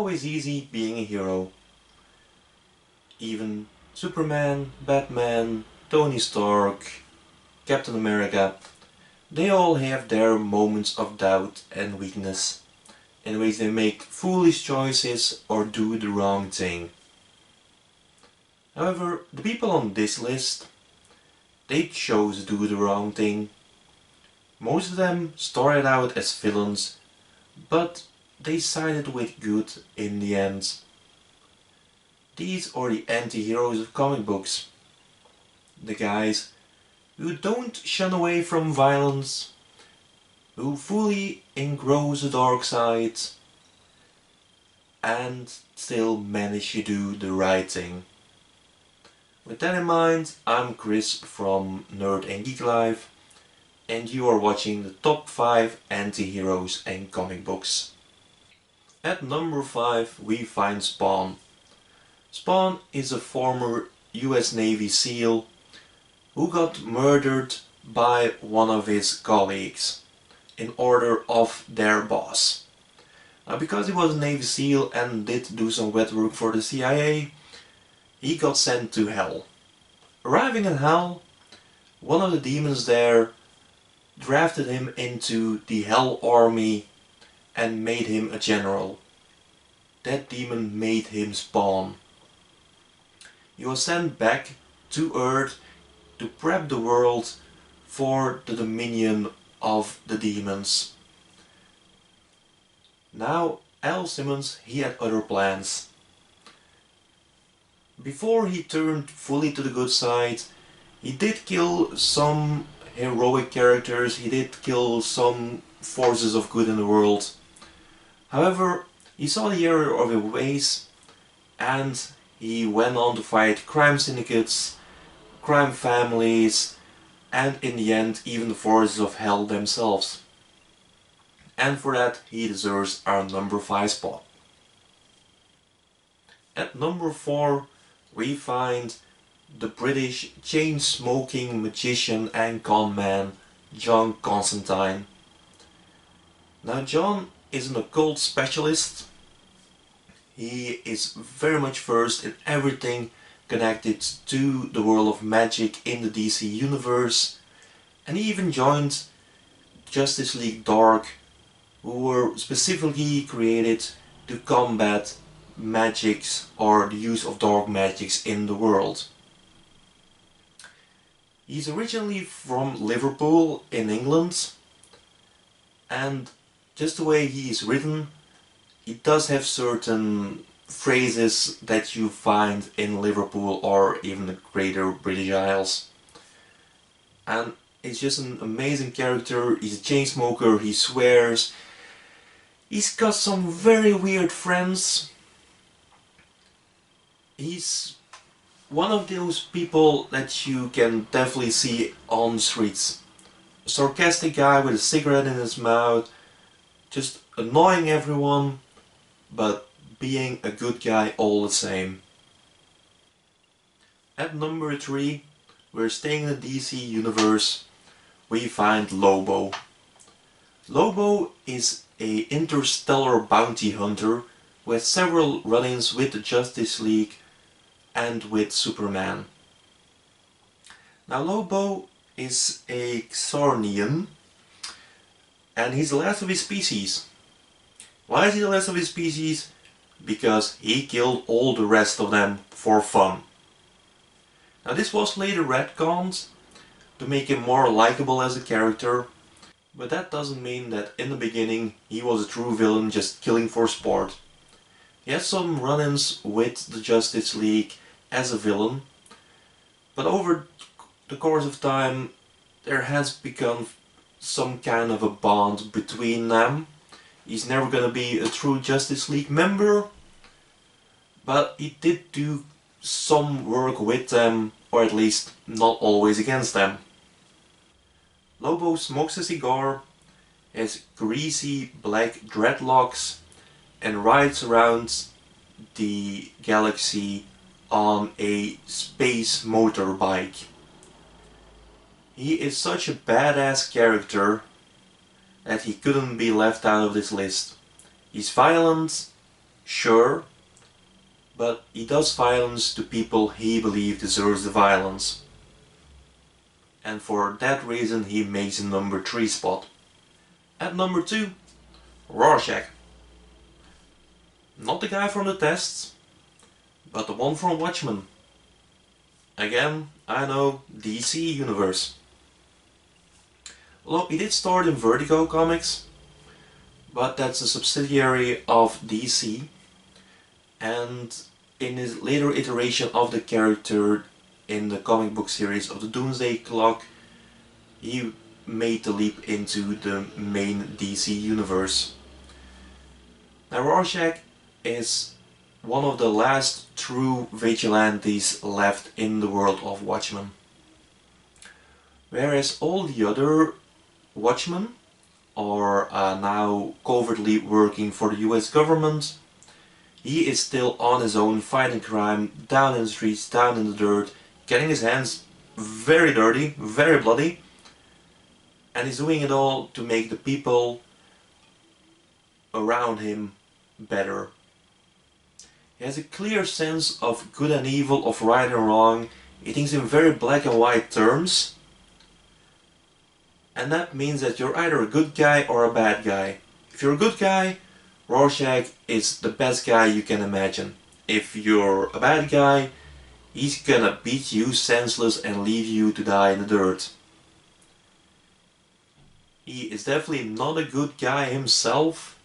always easy being a hero. Even Superman, Batman, Tony Stark, Captain America, they all have their moments of doubt and weakness, in which they make foolish choices or do the wrong thing. However, the people on this list, they chose to do the wrong thing. Most of them started out as villains, but they sided with good in the end. These are the anti-heroes of comic books. The guys who don't shun away from violence, who fully engross the dark side, and still manage to do the right thing. With that in mind, I'm Chris from Nerd and Geek Life, and you are watching the top 5 anti-heroes in comic books. At number 5 we find Spawn. Spawn is a former US Navy SEAL who got murdered by one of his colleagues in order of their boss. Now, because he was a Navy SEAL and did do some wet work for the CIA, he got sent to Hell. Arriving in Hell, one of the demons there drafted him into the Hell Army and made him a general. That demon made him Spawn. He was sent back to Earth to prep the world for the dominion of the demons. Now, Al Simmons, he had other plans. Before he turned fully to the good side, he did kill some heroic characters, he did kill some forces of good in the world. However, he saw the error of his ways and he went on to fight crime syndicates, crime families, and in the end even the forces of hell themselves. And for that he deserves our number 5 spot. At number 4 we find the British chain-smoking magician and conman John Constantine. Now, John is an occult specialist. He is very much versed in everything connected to the world of magic in the DC universe, and he even joined Justice League Dark, who were specifically created to combat magics or the use of dark magics in the world. He's originally from Liverpool in England, and just the way he is written, he does have certain phrases that you find in Liverpool or even the greater British Isles. And it's just an amazing character. He's a chain smoker, he swears, he's got some very weird friends. He's one of those people that you can definitely see on the streets. A sarcastic guy with a cigarette in his mouth, just annoying everyone, but being a good guy all the same. At number 3, we're staying in the DC universe, we find Lobo. Lobo is an interstellar bounty hunter who has several run-ins with the Justice League and with Superman. Now, Lobo is a Xarnian and he's the last of his species. Why is he the last of his species? Because he killed all the rest of them for fun. Now, this was later retconned to make him more likable as a character, but that doesn't mean that in the beginning he was a true villain just killing for sport. He had some run-ins with the Justice League as a villain, but over the course of time there has become some kind of a bond between them. He's never gonna be a true Justice League member, but he did do some work with them, or at least not always against them. Lobo smokes a cigar, has greasy black dreadlocks, and rides around the galaxy on a space motorbike. He is such a badass character that he couldn't be left out of this list. He's violent, Sure, but he does violence to people he believes deserves the violence. And for that reason he makes a number 3 spot. At number 2, Rorschach. Not the guy from the tests, but the one from Watchmen. Again, I know, DC Universe. Well, he did start in Vertigo Comics, but that's a subsidiary of DC, and in his later iteration of the character in the comic book series of the Doomsday Clock, he made the leap into the main DC universe. Now Rorschach is one of the last true vigilantes left in the world of Watchmen. Whereas all the other Watchmen are now covertly working for the US government, he is still on his own fighting crime, down in the streets, down in the dirt, getting his hands very dirty, very bloody, and he's doing it all to make the people around him better. He has a clear sense of good and evil, of right and wrong. He thinks in very black and white terms. And that means that you're either a good guy or a bad guy. If you're a good guy, Rorschach is the best guy you can imagine. If you're a bad guy, he's gonna beat you senseless and leave you to die in the dirt. He is definitely not a good guy himself,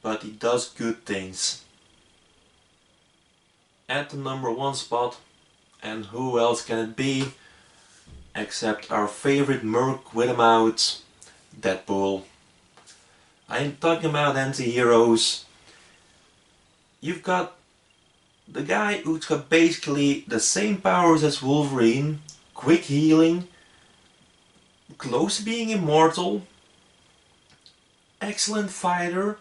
but he does good things. At the number 1 spot, and who else can it be except our favorite merc with a mouth, Deadpool. I ain't talking about anti-heroes. You've got the guy who's got basically the same powers as Wolverine, quick healing, close to being immortal, excellent fighter,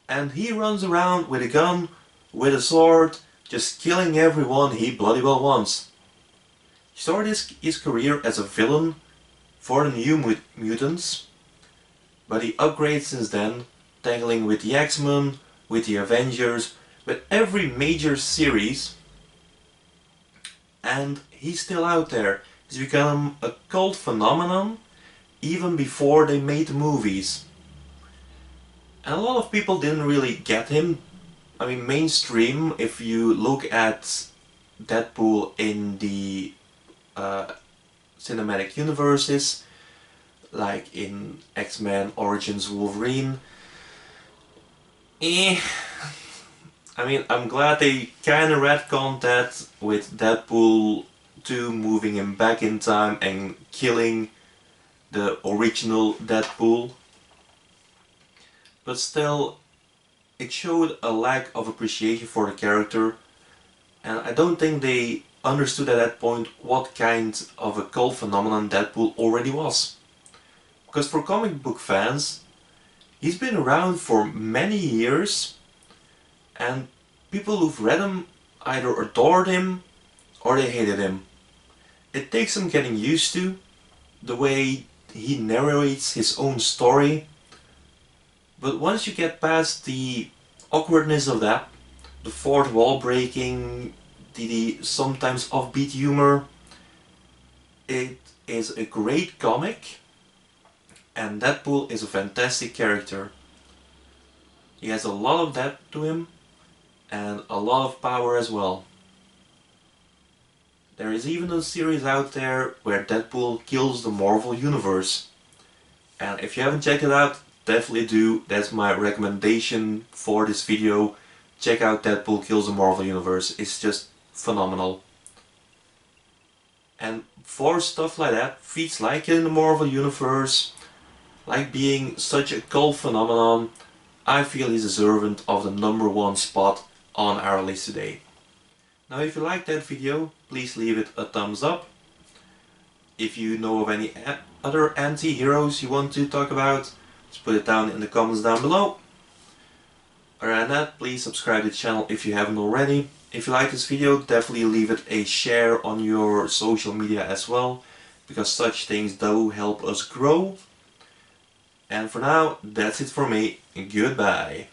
and he runs around with a gun, with a sword, just killing everyone he bloody well wants. He started his career as a villain for the New Mutants, but he upgraded since then, tangling with the X-Men, with the Avengers, with every major series, and he's still out there. He's become a cult phenomenon even before they made the movies. And a lot of people didn't really get him. I mean, mainstream, if you look at Deadpool in the cinematic universes, like in X-Men Origins Wolverine, I mean, I'm glad they kinda retconned that with Deadpool 2 moving him back in time and killing the original Deadpool. But still, it showed a lack of appreciation for the character, and I don't think they understood at that point what kind of a cult phenomenon Deadpool already was. Because for comic book fans, he's been around for many years, and people who've read him either adored him or they hated him. It takes some getting used to, the way he narrates his own story, but once you get past the awkwardness of that, the fourth wall breaking, the sometimes offbeat humor, it is a great comic, and Deadpool is a fantastic character. He has a lot of depth to him, and a lot of power as well. There is even a series out there where Deadpool kills the Marvel Universe. And if you haven't checked it out, definitely do. That's my recommendation for this video. Check out Deadpool Kills the Marvel Universe. It's just phenomenal. And for stuff like that, feats like in the Marvel Universe, like being such a cult phenomenon, I feel he's deserving of the number 1 spot on our list today. Now if you liked that video, please leave it a thumbs up. If you know of any other anti-heroes you want to talk about, just put it down in the comments down below. Other than that, please subscribe to the channel if you haven't already. If you like this video, definitely leave it a share on your social media as well, because such things do help us grow. And for now, that's it for me. Goodbye.